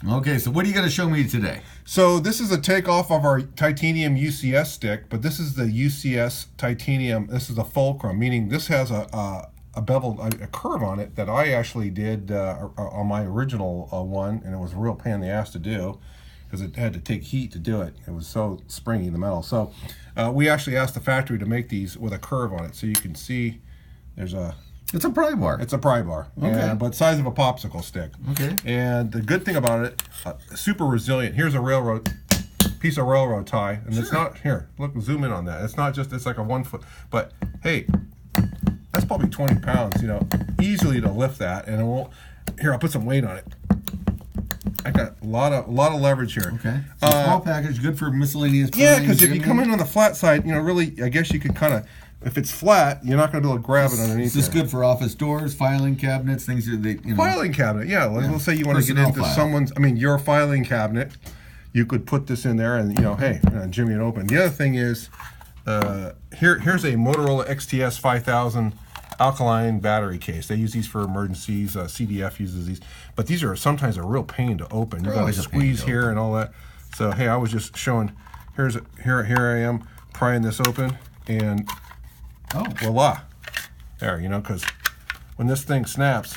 Okay, so what are you going to show me today? So this is a takeoff of our titanium UCS stick, but this is the UCS titanium. This is a Fulcrum, meaning this has a beveled a curve on it that I actually did on my original one, and it was a real pain in the ass to do because it had to take heat to do it. It was so springy, the metal. So we actually asked the factory to make these with a curve on it, so you can see there's a. It's a pry bar. It's a pry bar, okay. But size of a popsicle stick. Okay. And the good thing about it, super resilient. Here's a piece of railroad tie, and it's not here. Look, zoom in on that. It's not just. It's like a 1 foot. But hey, that's probably 20 pounds. You know, easily to lift that, and it won't. Here, I'll put some weight on it. I got a lot of leverage here. Okay. So small package, good for miscellaneous. Yeah, because if you come in on the flat side, you know, really, I guess you can kind of. If it's flat, you're not going to be able to grab it underneath. Is this good for office doors, filing cabinets, things that they, you know? Filing cabinet, yeah. Let's say you want to get into someone's, your filing cabinet. You could put this in there and, hey, jimmy it open. The other thing is, here's a Motorola XTS 5000 alkaline battery case. They use these for emergencies. CDF uses these. But these are sometimes a real pain to open. You got to squeeze here and all that. So, hey, I was just showing, here I am prying this open, and voila. There, because when this thing snaps,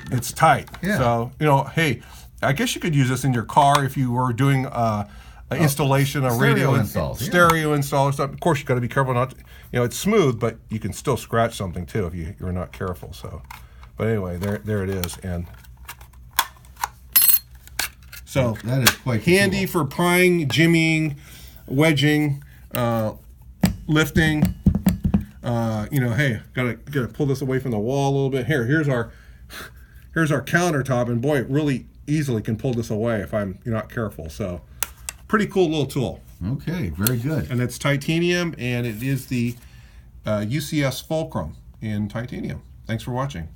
it's tight. Yeah. So, hey, I guess you could use this in your car if you were doing an installation, a radio install, stereo install or something. Of course, you got to be careful not to, it's smooth, but you can still scratch something too if you're not careful. So, but anyway, there it is. And so that is quite handy for prying, jimmying, wedging, lifting. Hey, gotta pull this away from the wall a little bit. Here's our countertop, and boy, it really easily can pull this away if you're not careful. So, pretty cool little tool. Okay, very good. And it's titanium, and it is the UCS Fulcrum in titanium. Thanks for watching.